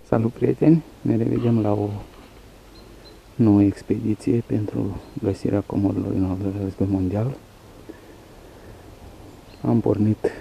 Salut prieteni, ne revedem la o nouă expediție pentru găsirea comorilor în al doilea război mondial. Am pornit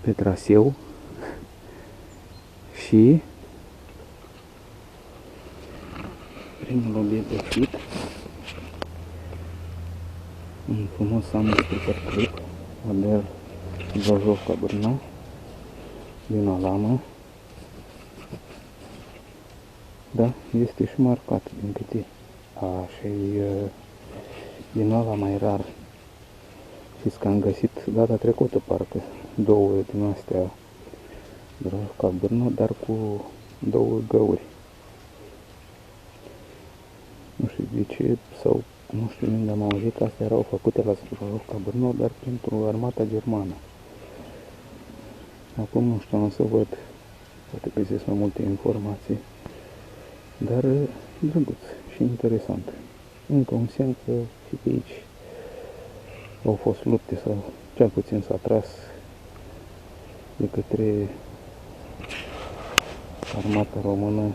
pe traseu și primul obiectiv un frumos Samus Clip model Zojovka Brno din Alamă. Da, este și marcat din câte. Și din ala mai rar. Știți că am găsit data trecută parcă două din astea Zojovka Brno, dar cu două găuri. Nu știu de ce sau nu știu unde am auzit că astea erau făcute la Zojovka Brno, dar pentru armata germană. Acum nu știu, o să văd, poate găsesc mai multe informații, dar drăguț și interesant. Încă un semn că și pe aici au fost lupte sau cel puțin s-a tras de către armata română,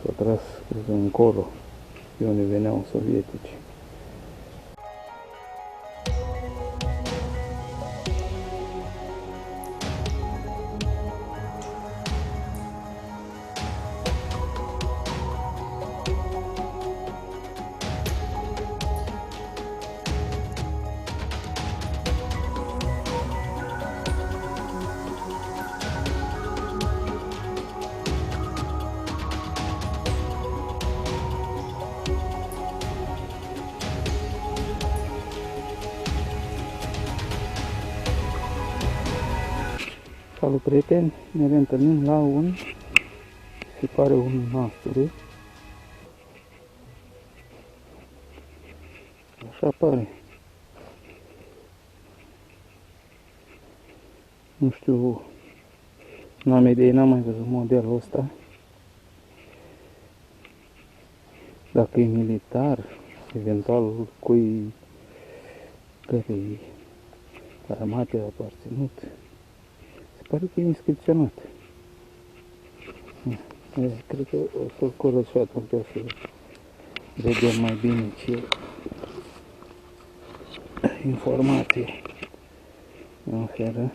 s-a tras încolo de unde veneau sovietici. Salut prieteni, ne reîntâlnim la se pare un nasturi. Așa pare. Nu știu, n-am idee, n-am mai văzut modelul ăsta. Dacă e militar, eventual cui cărei armate a aparținut. Pare că e inscripționat. Cred că o să-l curăț și atunci o să vedem mai bine ce informație ne oferă.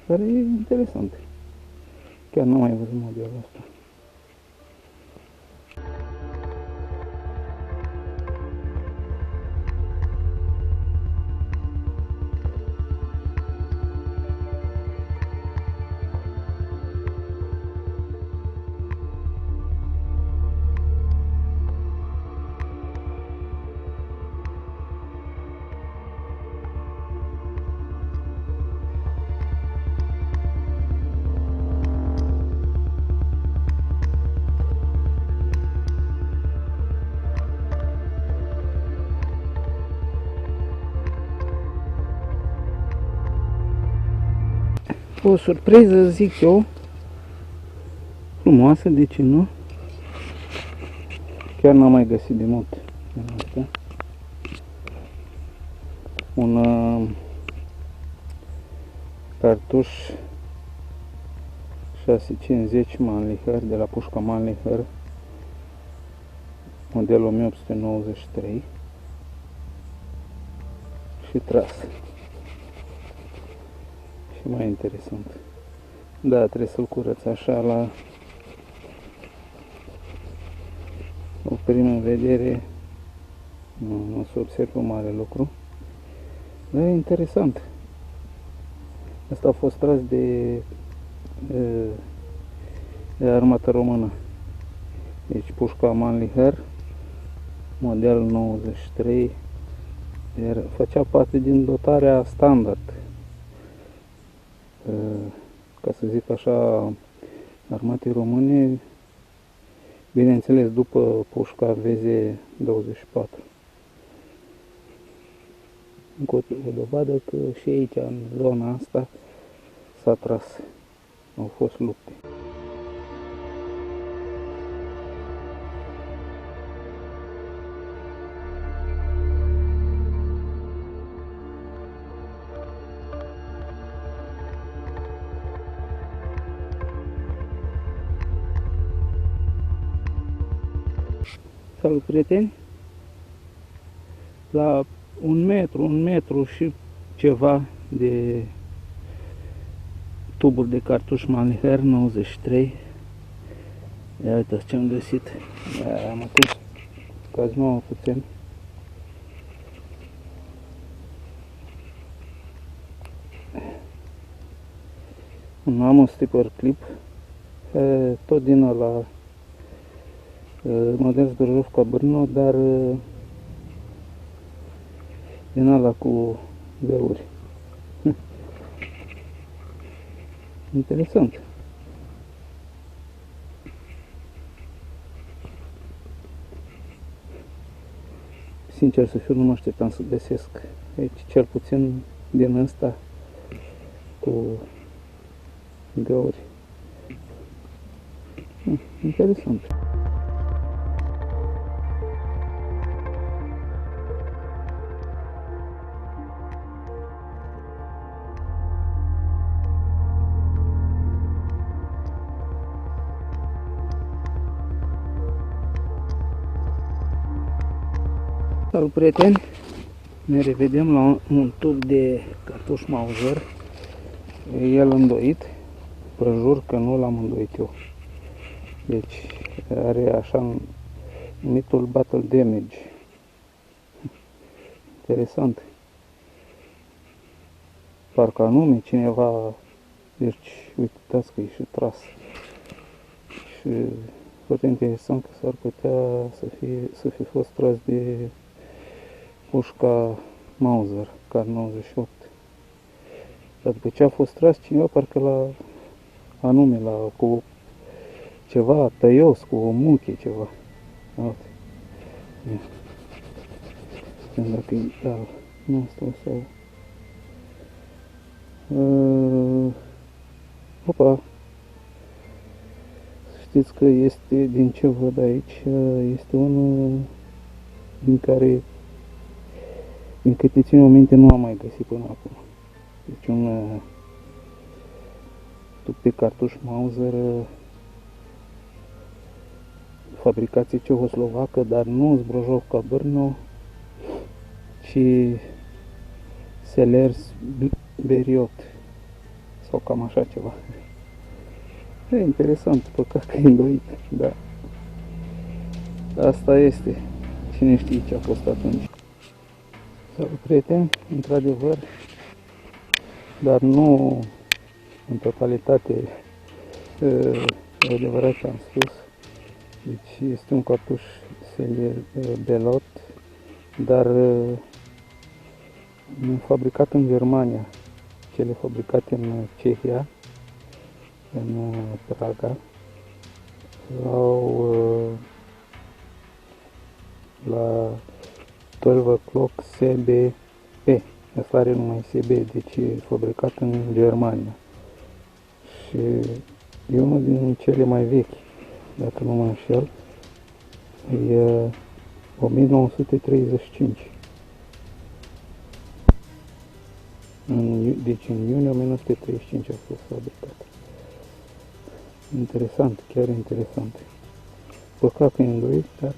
Dar e interesant. Chiar nu am mai văzut modelul ăsta. O surpriză, zic eu, frumoasă, de ce nu? Chiar n-am mai găsit de mult asta. Un cartuș 650 Mannlicher de la pușca Mannlicher, modelul 1893 și tras. Și mai interesant. Da, trebuie să-l curăț așa la o primă vedere. Nu se observă mare lucru. Dar e interesant. Asta a fost tras de armata română. Deci pușca Mannlicher, model 93, iar făcea parte din dotarea standard. Ca să zic așa, armatei române, bineînțeles după pușca VZ-24. Încă o dovadă că și aici, în zona asta, s-a tras. Au fost lupte. Salut, prieteni! La un metru și ceva de tuburi de cartuș Maliher 93. Ia uitați ce am găsit. Am atins cazi nouă puțin. Un Amos Tipper Clip, tot din ăla model Zbrojovka Brno, dar din ăla cu găuri. Interesant. Sincer să fiu, nu mă așteptam să găsesc aici, cel puțin din ăsta cu găuri. Interesant. Salut, prieteni! Ne revedem la un tub de cartuș Mauser. El îndoit. Prejur că nu l-am îndoit eu. Deci are așa numitul Battle Damage. Interesant. Parcă anume cineva, deci uitați că e și tras. Și foarte interesant că s-ar putea să fi fost tras de pușca Mauser, Kar 98. Dar după ce a fost tras cineva, parcă anume cu ceva tăios, cu o muchie, ceva. Uite. Dacă e al nostru sau... Opa! Știți că este, din ce văd aici, este unul din care, din câte țin minte, nu am mai găsit până acum. Deci un tub pe cartuș Mauser, fabricație cehoslovacă, dar nu Zbrojovka Brno, ci Sellers Beriot, sau cam așa ceva. E interesant, păcat că e îndoit, da. Asta este. Cine știe ce a fost atunci. Salut, prieteni, într-adevăr, dar nu în totalitate adevărat ce am spus. Deci este un cartuș Belot, dar fabricat în Germania, cele fabricate în Cehia, în Praga, la 12 o'clock SBP. Asta are numai SB, deci e fabricat în Germania. Și e unul din cele mai vechi, dacă nu mă înșel. E 1935. Deci în iunie 1935 a fost fabricat. Interesant, chiar interesant. Păcat că e îndoit, dar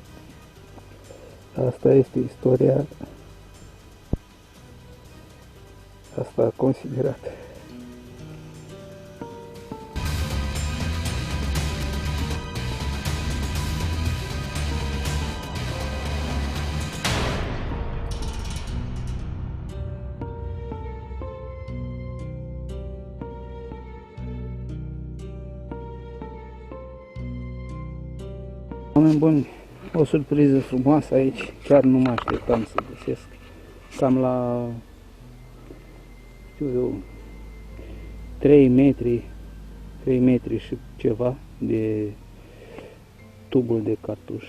asta este istoria. Asta a considerat. Oameni buni, o surpriză frumoasă aici, chiar nu mă așteptam să găsesc. Cam la, știu eu, 3 metri și ceva de tubul de cartuș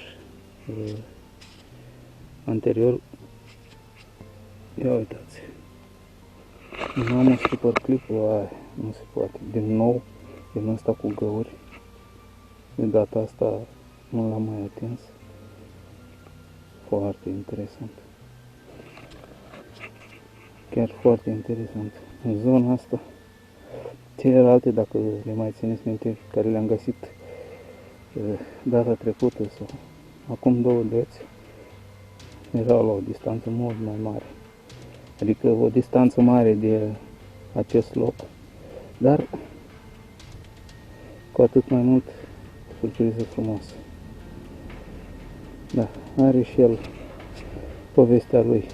anterior. Ia uitați. Nu am un super clip-ul, nu se poate. Din nou, din ăsta cu găuri. De data asta nu l-am mai atins. Foarte interesant. Chiar foarte interesant. În zona asta, celelalte, dacă le mai țineți minte, care le-am găsit data trecută sau acum 2 deți, erau la o distanță mult mai mare. Adică o distanță mare de acest loc, dar cu atât mai mult o surpriză frumoasă. Da, are și el povestea lui.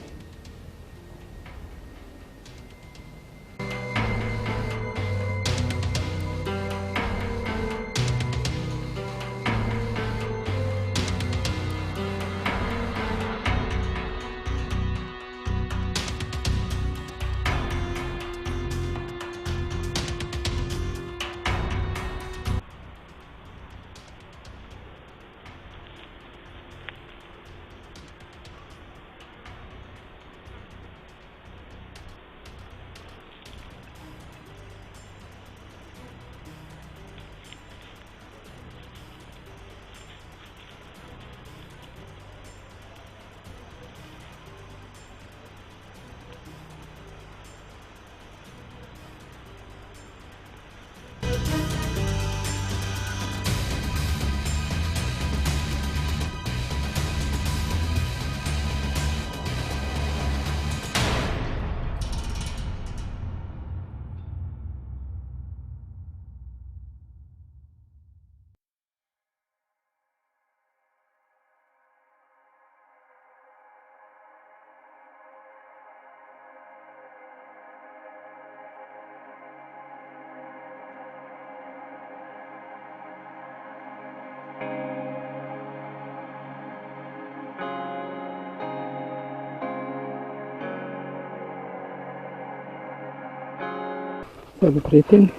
Salut prieteni,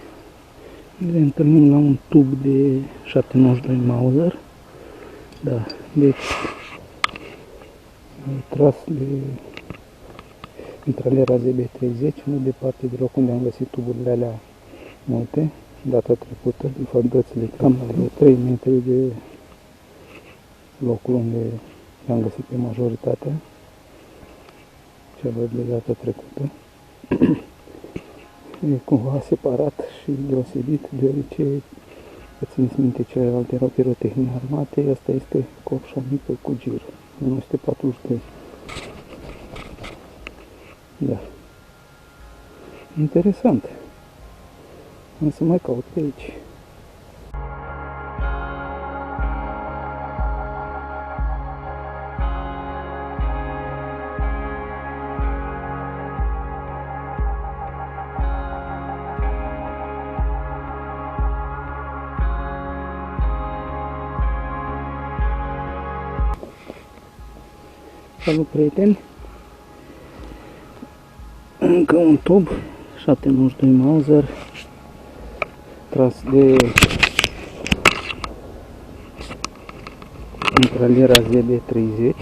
ne întâlnim la un tub de 792 Mauser. Da, deci tras de mitraliera ZB30, nu departe de locul unde am găsit tuburile alea multe data trecută, de fapt dățile cam la 3 metri de locul unde le-am găsit pe majoritatea celor de data trecută. E cumva separat și deosebit, deoarece, țineți minte, celelalte erau pirotehnie armate, asta este copșa mică cu gir, 1942. Da. Interesant. Am să mai caut pe aici. Salut prieteni! Încă un tub 792 Mauser tras de mitraliera ZB30.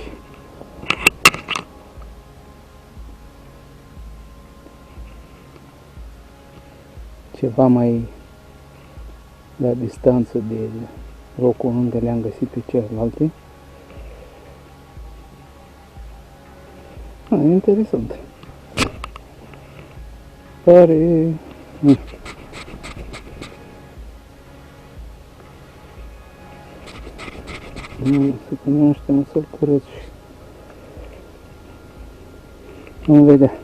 Ceva mai la distanță de locul unde le-am găsit pe celelalte. E interesant. Pare... Să punem ăștia să-l curăț și vom vedea.